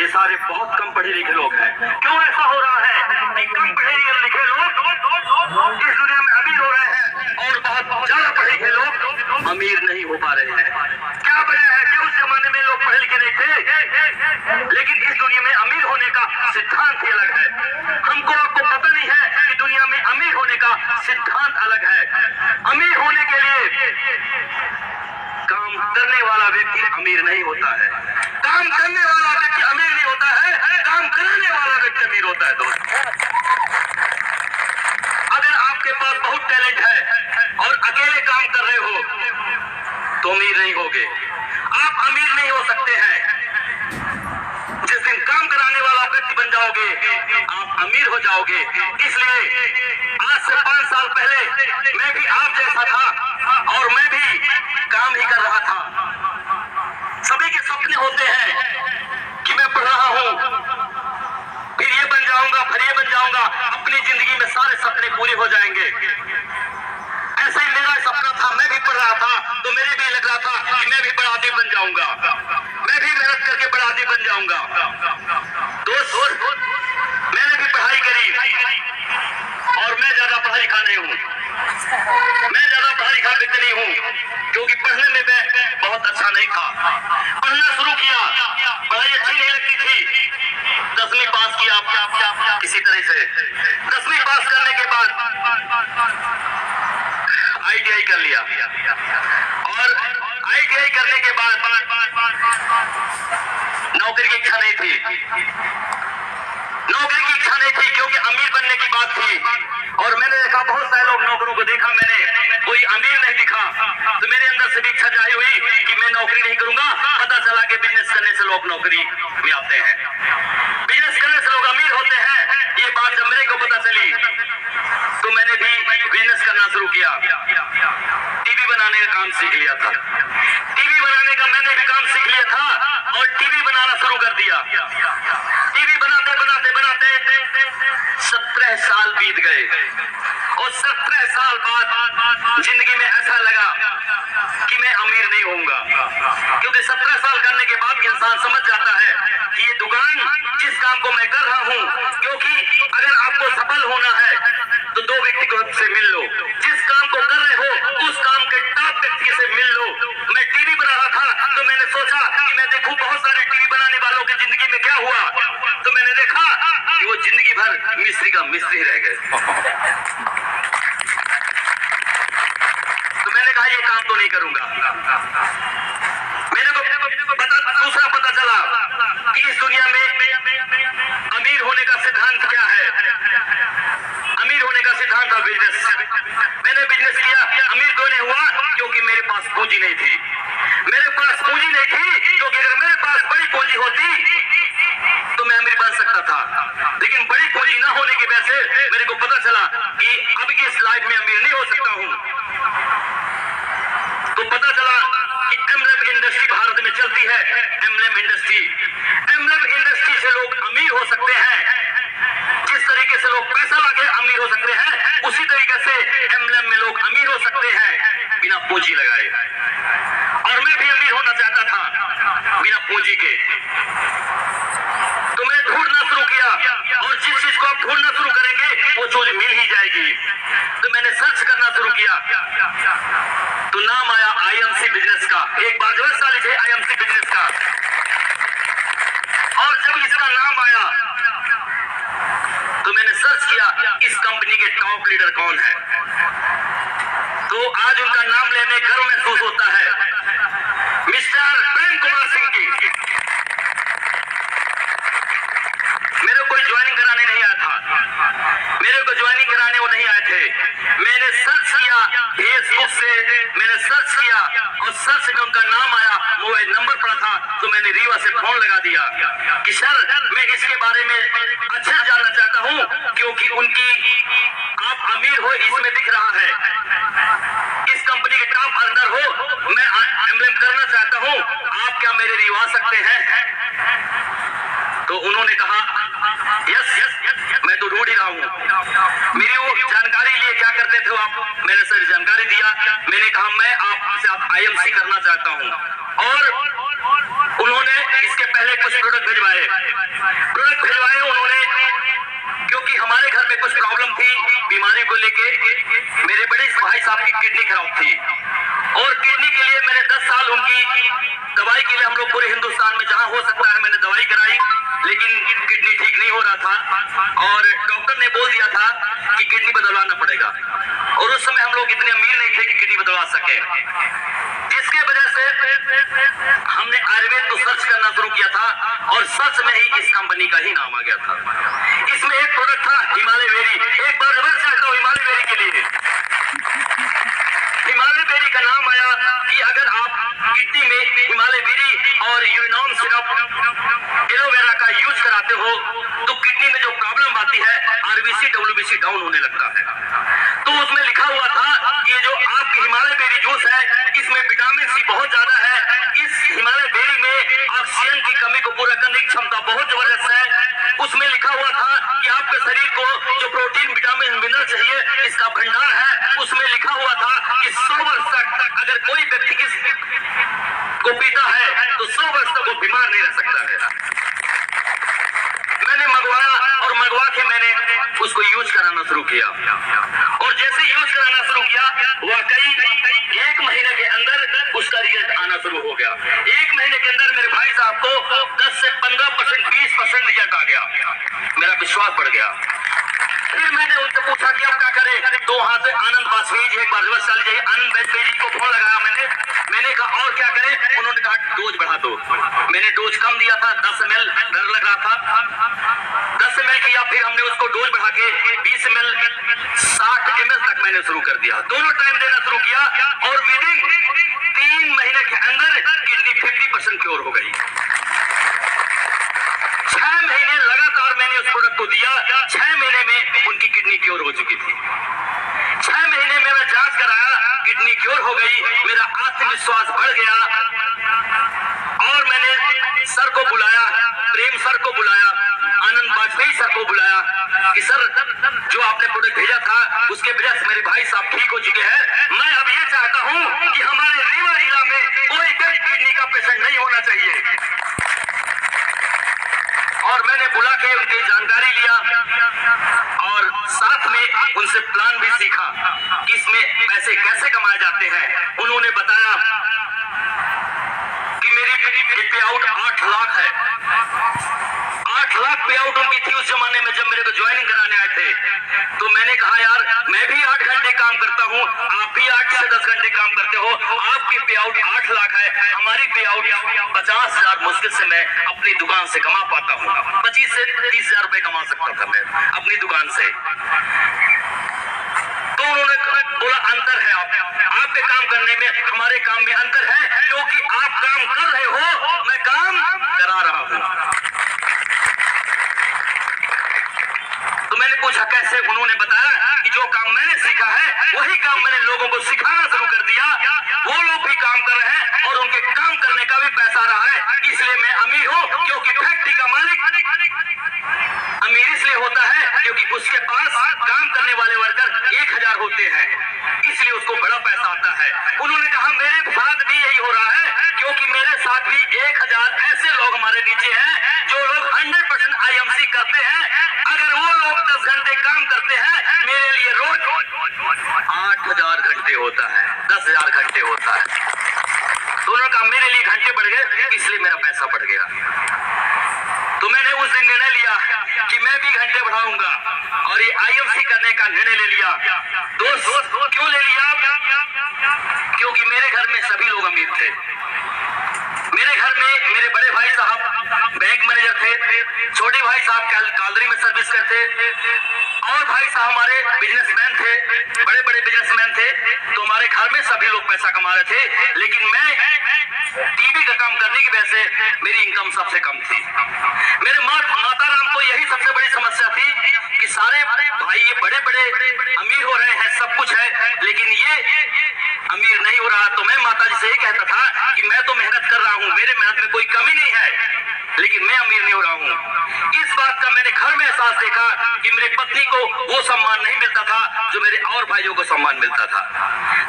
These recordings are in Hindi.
ये सारे बहुत कम पढ़े लिखे लोग हैं। क्यों ऐसा हो रहा है कि कम पढ़े लिखे लोग इस दुनिया में अमीर हो रहे हैं और बहुत ज्यादा पढ़े लिखे लोग अमीर नहीं हो पा रहे हैं? क्या वजह है कि उस जमाने में लोग पढ़े लिखे नहीं थे, लेकिन इस दुनिया में अमीर होने का सिद्धांत ही अलग है। हमको आपको पता नहीं है कि दुनिया में अमीर होने का सिद्धांत अलग है। अमीर होने के लिए काम करने वाला व्यक्ति अमीर नहीं होता है। काम करने वाला व्यक्ति अमीर नहीं होता है, काम कराने वाला व्यक्ति अमीर होता है। दोस्त, अगर आपके पास बहुत टैलेंट है और अकेले काम कर रहे हो तो अमीर नहीं होगे। आप अमीर नहीं हो सकते हैं। जिस दिन काम कराने वाला व्यक्ति बन जाओगे आप अमीर हो जाओगे। इसलिए आज से 5 साल पहले मैं भी आप जैसा था और मैं भी काम ही कर रहा था। सभी के सपने होते हैं कि मैं पढ़ रहा हूं, फिर ये बन जाऊंगा, फिर ये बन जाऊंगा, अपनी जिंदगी में सारे सपने पूरे हो जाएंगे। ऐसा ही मेरा सपना था। मैं भी पढ़ रहा था तो मेरे भी लग रहा था कि मैं भी बड़ा आदमी बन जाऊंगा, मैं भी मेहनत करके बड़ा आदमी बन जाऊंगा। दोस्त, मैंने भी पढ़ाई करी और मैं ज्यादा पढ़ा लिखा नहीं हूँ। मैं ज्यादा पढ़ा लिखा व्यक्ति नहीं हूँ, क्योंकि पढ़ने में मैं बहुत अच्छा नहीं था। पढ़ना शुरू किया, पढ़ाई अच्छी नहीं लगती थी। 10वीं पास किया किसी तरह से। 10वीं पास करने के बाद ITI कर लिया और ITI करने के बाद नौकरी की इच्छा नहीं थी। नौकरी की इच्छा नहीं थी क्योंकि अमीर बनने की बात थी। और मैंने देखा बहुत सारे लोग नौकरों को देखा, मैंने कोई अमीर नहीं दिखा, तो मेरे अंदर से भी इच्छा जागी हुई कि मैं नौकरी नहीं करूंगा। पता चला कि बिजनेस करने से लोग नौकरी में आते हैं, बिजनेस करने से लोग अमीर होते हैं। ये बात जब मेरे को पता चली तो मैंने भी बिजनेस करना शुरू किया। टीवी बनाने का काम सीख लिया था। टीवी बनाने का मैंने भी काम सीख लिया था और टीवी बनाना शुरू कर दिया। टीवी बनाते बनाते बनाते 17 साल बीत गए और 17 साल बाद जिंदगी में ऐसा लगा कि मैं अमीर नहीं होऊंगा, क्योंकि 17 साल करने के बाद इंसान समझ जाता है कि ये दुकान जिस काम को मैं कर रहा हूं, क्योंकि अगर आपको सफल होना है तो 2 व्यक्ति को से मिल लो। जिस काम को कर रहे हो उस काम के टॉप व्यक्ति से मिल लो। मैं टीवी बना रहा था तो मैंने सोचा कि मैं देखूं बहुत सारे टीवी बनाने वालों की जिंदगी में क्या हुआ, तो मैंने देखा कि वो जिंदगी भर मिस्त्री का मिस्त्री रह गए। तो मैंने कहा ये काम तो नहीं करूंगा। मेरे को दूसरा पता चला कि इस दुनिया में अमीर होने का सिद्धांत क्या है। अमीर होने का सिद्धांत था बिजनेस। मैंने बिजनेस किया। अमीर क्यों नहीं हुआ? क्योंकि मेरे पास पूंजी नहीं थी। मेरे पास पूंजी नहीं थी, क्योंकि अगर मेरे पास बड़ी पूंजी होती तो मैं अमीर बन सकता था। लेकिन बड़ी पूंजी ना होने की वजह से मेरे को पता चला कि अभी की इस लाइफ में अमीर नहीं हो सकता हूँ। तो पता चला कि एमलेम इंडस्ट्री भारत में चलती है। एमलेम इंडस्ट्री से लोग अमीर हो सकते हैं। जिस तरीके से लोग पैसा लाके अमीर हो सकते हैं, उसी तरीके से एमलेम में लोग अमीर हो सकते हैं बिना पूंजी लगाए। और मैं भी अमीर होना चाहता था बिना पूंजी के। तो मैं ढूंढना शुरू किया और जिस चीज को आप ढूंढना शुरू करेंगे वो चीज मिल ही जाएगी। तो मैंने सर्च करना शुरू किया तो नाम आया IMC बिजनेस का। एक बार जबरदस्त साल थे IMC बिजनेस का। और जब इसका नाम आया तो मैंने सर्च किया इस कंपनी के टॉप लीडर कौन है। तो आज उनका नाम लेने गर्व महसूस होता है, मिस्टर प्रेम कुमार सिंह जी। मेरे कोई ज्वाइनिंग कराने नहीं आया था, मेरे को ज्वाइनिंग कराने वो नहीं आए थे। मैंने सर्च किया फेसबुक से, मैंने सर्च किया और सर्च में उनका नाम आया, मोबाइल नंबर पड़ा था। तो मैंने रीवा से फोन लगा दिया कि सर मैं इसके बारे में अच्छे से जानना चाहता हूं, क्योंकि उनकी आप अमीर हो इसमें दिख रहा है, इस कंपनी के टॉप अर्नर हो, मैं एमलेम करना चाहता हूं, आप क्या मेरे रीवा आ सकते हैं? तो उन्होंने कहा यस मैं तो ढूंढ ही रहा हूं। मेरी वो जानकारी लिए क्या करते थे आप? मैंने सर जानकारी दिया। मैंने कहा मैं आपसे IMC करना चाहता हूं। और उन्होंने इसके पहले कुछ प्रोडक्ट भिजवाए उन्होंने, क्योंकि हमारे घर में कुछ प्रॉब्लम थी बीमारी को लेके। मेरे बड़े भाई साहब की किडनी खराब थी और किडनी के लिए मैंने 10 साल उनकी दवाई के लिए हम लोग पूरे हिंदुस्तान में जहां हो सकता है मैंने दवाई कराई, लेकिन किडनी ठीक नहीं हो रहा था और डॉक्टर ने बोल दिया था कि किडनी बदलवाना पड़ेगा। और उस समय हम लोग इतने अमीर नहीं थे कि किडनी बदलवा सके, जिसके वजह से हमने आयुर्वेद को सर्च करना शुरू किया था और सर्च में ही इस कंपनी का ही नाम आ गया था। इसमें एक प्रोडक्ट था हिमालय बेरी। एक बार जबरदस्त चाहता हूं हिमालय बेरी के लिए। हिमालय बेरी का नाम आया कि अगर आप किडनी में हिमालय बेरी और यूरिनॉन सिरप एलोवेरा का यूज कराते हो तो किडनी में जो प्रॉब्लम आती है आरबीसी डब्ल्यूबीसी डाउन होने लगता है। तो उसमें लिखा हुआ था कि जो आपकी हिमालय बेरी जूस है इसमें विटामिन सी बहुत ज्यादा है। इस हिमालय बेरी में ऑक्सीजन की कमी को पूरा करने की क्षमता बहुत जबरदस्त है। उसमें लिखा हुआ था कि आपके शरीर को जो प्रोटीन विटामिन मिनरल चाहिए इसका भंडार है। उसमें लिखा हुआ था कि 100 वर्ष तक अगर कोई व्यक्ति इस को पीता है तो 100 वर्ष तक वो बीमार नहीं रह सकता है। मैंने मंगवाया और मंगवा के मैंने उसको यूज कराना शुरू किया और जैसे यूज कराना शुरू किया वाकई 1 महीने के अंदर उसका रिजल्ट आना शुरू हो गया। 1 महीने के अंदर मेरे भाई साहब को 10 से 15% 20% रिजल्ट आ गया। मेरा विश्वास बढ़ गया। फिर मैंने उनसे पूछा कि अब क्या करें, तो वहां से आनंद वाजपेयी जी एक बार रिवर्स चल जाइए, आनंद वाजपेयी जी को फोन लगाया मैंने कहा और क्या करें। उन्होंने कहा डोज बढ़ा दो। मैंने डोज कम दिया था 10 ml, डर लग रहा था 10 ml किया, फिर हमने उसको डोज बढ़ा के 20 ml 60 ml तक मैंने शुरू कर दिया। दोनों टाइम देना शुरू किया और विदिन 3 महीने के अंदर किडनी 50% क्योर हो गई। 6 महीने लगातार मैंने उस प्रोडक्ट को दिया। 6 महीने में उनकी किडनी क्योर हो चुकी थी। 6 महीने में मैं जांच कराया, किडनी क्योर हो गई। मेरा आत्मविश्वास बढ़ गया और मैंने सर को बुलाया, प्रेम सर को बुलाया, आनंद वाजपेयी सर को बुलाया कि सर जो आपने प्रोडक्ट भेजा था उसके वजह से मेरे भाई साहब ठीक हो चुके हैं। मैं अब ये चाहता हूं कि हमारे रीवा जिला में कोई किडनी का पेशेंट नहीं होना चाहिए। और मैंने बुला के उनकी जानकारी लिया और साथ में उनसे प्लान भी सीखा कि इसमें पैसे कैसे कमाए जाते हैं। उन्होंने बताया कि मेरी पे आउट 8 लाख है। 8 लाख पे आउट उनकी थी उस जमाने में जब मेरे को ज्वाइनिंग कराने आए थे। तो मैंने कहा यार मैं भी 8 घंटे काम करता हूँ, आप भी 8 से 10 घंटे काम करते हो, आपकी पे आउट 8 लाख है, हमारी पे आउट 50,000 मुश्किल से मैं अपनी दुकान से कमा पाता हूँ। 25 से 30,000 रुपए कमा सकता था मैं अपनी दुकान से। तो उन्होंने बोला अंतर है आपके काम करने में हमारे काम में अंतर है, क्योंकि आप काम कर रहे हो, मैं काम करा रहा हूँ। तो मैंने पूछा कैसे। उन्होंने बताया कि जो काम मैंने सीखा है वही काम मैंने लोगों को सिखाना शुरू कर दिया। वो लोग भी काम कर रहे हैं और उनके काम करने का भी पैसा रहा है। इसलिए मैं अमीर हूँ, क्योंकि फैक्ट्री का मालिक अमीर इसलिए होता है क्योंकि उसके पास काम करने वाले वर्कर 1000 होते हैं, इसलिए उसको बड़ा पैसा आता है। उन्होंने कहा मेरे साथ भी यही हो रहा है, क्योंकि मेरे साथ भी 1000 ऐसे लोग हमारे नीचे हैं जो लोग 100% IMC करते हैं। अगर वो लोग 10 घंटे काम करते हैं, मेरे लिए रोज 8000 घंटे होता है, 10,000 घंटे होता है। दोनों का मेरे लिए घंटे बढ़ गए, इसलिए मेरा पैसा बढ़ गया। तो मैंने उस दिन निर्णय लिया कि मैं भी घंटे बढ़ाऊंगा और ये IMC करने का निर्णय ले लिया। दोस्त क्यों ले लिया? क्योंकि मेरे घर में सभी लोग अमीर थे। मेरे घर में मेरे बड़े भाई साहब बैंक मैनेजर थे, छोटे भाई साहब कालरी में सर्विस करते और भाई साहब हमारे बिजनेसमैन थे, बड़े बड़े बिजनेसमैन थे। तो हमारे घर में सभी लोग पैसा कमा रहे थे, लेकिन मैं टीवी का काम करने की वजह से मेरी इनकम सबसे कम थी। मेरे माता राम को यही सबसे बड़ी समस्या थी कि सारे भाई ये बड़े बड़े अमीर हो रहे हैं, सब कुछ है, लेकिन ये अमीर नहीं हो रहा। तो मैं माता जी से यही कहता था कि मैं तो मेहनत कर रहा हूँ, मेरे मेहनत में कोई कमी नहीं है, लेकिन मैं अमीर नहीं हो रहा हूँ। इस बात का मैंने घर में एहसास देखा कि मेरी पत्नी को वो सम्मान नहीं मिलता था जो मेरे और भाइयों को सम्मान मिलता था।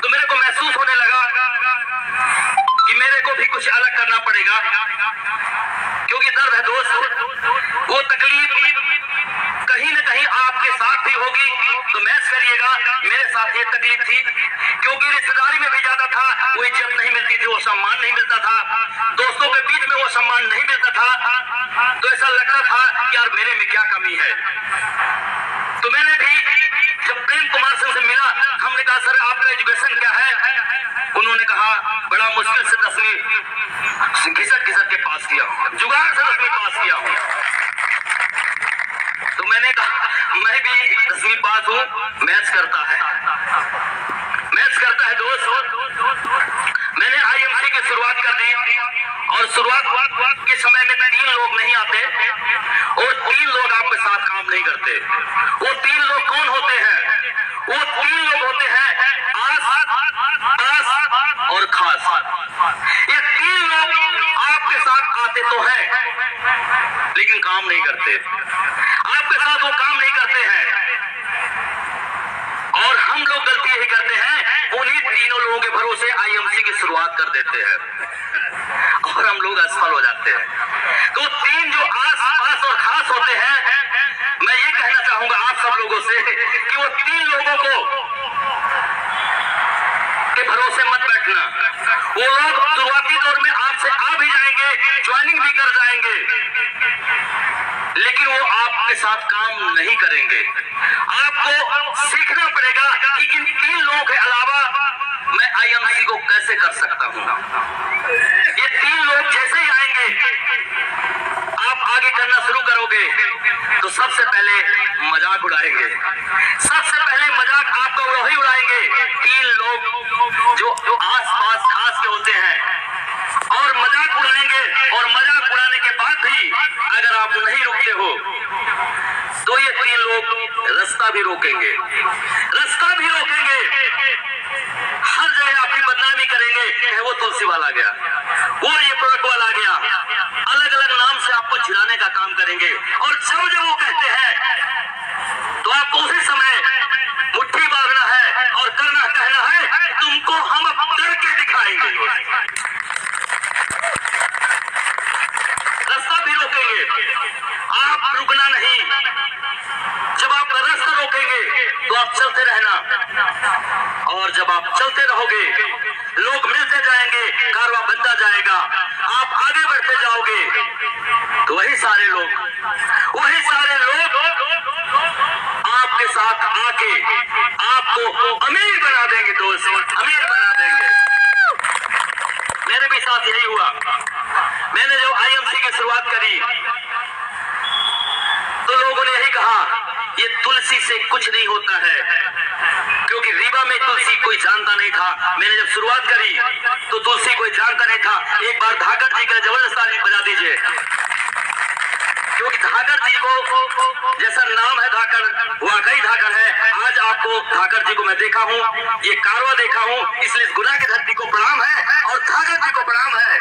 तो मेरे को महसूस होने लगा कि मेरे को भी कुछ अलग करना पड़ेगा, क्योंकि दर्द है दोस्त, वो तकलीफ कहीं न कहीं आपके साथ भी होगी, तो मैच करिएगा। मेरे साथ ये तकलीफ थी, क्योंकि रिश्तेदारी में भी जाता था, वो इज्जत नहीं मिलती थी, वो सम्मान नहीं मिलता था, दोस्तों के बीच में वो सम्मान नहीं मिलता था, तो ऐसा लगता था कि यार मेरे में क्या कमी है। तो मैंने भी जब प्रेम कुमार सिंह से मिला, हमने कहा सर आपका एजुकेशन क्या है? उन्होंने कहा बड़ा मुश्किल से 10वीं घिसट के पास किया हूं, जुगाड़ से 10वीं पास किया हूं। तो मैंने कहा मैं भी 10वीं पास हूं, मैथ्स करता है दोस्त। मैंने आईएमसी की शुरुआत कर दी, और शुरुआत के समय में 3 लोग नहीं आते, और 3 लोग आपके साथ काम नहीं करते। वो 3 लोग कौन होते हैं? वो 3 लोग होते हैं आस और खास। ये 3 लोग आपके साथ आते तो हैं, लेकिन काम नहीं करते, आपके साथ वो काम नहीं करते हैं। और हम लोग गलती यही करते हैं, उन्हीं 3 लोगों के भरोसे आईएमसी की शुरुआत कर देते हैं, और हम लोग असफल हो जाते हैं। तो 3 जो आस पास और खास होते हैं, मैं ये कहना चाहूंगा आप सब लोगों से कि वो 3 लोगों को के भरोसे मत बैठना। वो लोग शुरुआती दौर में आपसे आ भी जाएंगे, ज्वाइनिंग भी कर जाएंगे, लेकिन वो आपके साथ काम नहीं करेंगे। आपको सीखना पड़ेगा कि इन 3 लोगों के अलावा मैं आईएमसी को कैसे कर सकता हूं। ये 3 लोग जैसे ही आएंगे, आप आगे करना शुरू करोगे, तो सबसे पहले मजाक उड़ाएंगे। सबसे पहले मजाक आपका वही उड़ाएंगे 3 लोग जो आस पास खास के होते हैं, और मजाक उड़ाएंगे। और मजाक उड़ाने के बाद भी अगर आप नहीं रुकते हो, तो ये 3 लोग रास्ता भी रोकेंगे, हर जगह आपकी बदनामी करेंगे। वो तुलसी वाला गया, वो ये प्रोडक्ट वाला गया, अलग अलग नाम से आपको चिढ़ाने का काम करेंगे। और जब वो कहते हैं, तो आपको उसी समय मुट्ठी बांधना है और कहना है तुमको हम अब करके दिखाएंगे। रास्ता भी रोकेंगे, आप रुकना नहीं। जब आप रास्ता रोकेंगे, तो आप चलते रहना, और जब आप चलते रहोगे, लोग मिलते जाएंगे, कारवां बनता जाएगा, आप आगे बढ़ते जाओगे, तो वही सारे लोग आपके साथ आके आपको अमीर बना देंगे दोस्त, अमीर बना देंगे। मेरे भी साथ यही हुआ। मैंने जब आईएमसी की शुरुआत करी, तो लोगों ने यही कहा ये तुलसी से कुछ नहीं होता है, क्योंकि रीवा में तुलसी कोई जानता नहीं था। मैंने जब शुरुआत करी, तो तुलसी कोई जानता नहीं था। एक बार धाकर जी का जबरदस्त ताली बजा दीजिए, क्योंकि धाकर जी को जैसा नाम है धाकर, वाकई धाकर है। आज आपको धाकर जी को मैं देखा हूँ, ये कारवा देखा हूँ, इसलिए गुना की धरती को प्रणाम है और धाकर जी को प्रणाम है।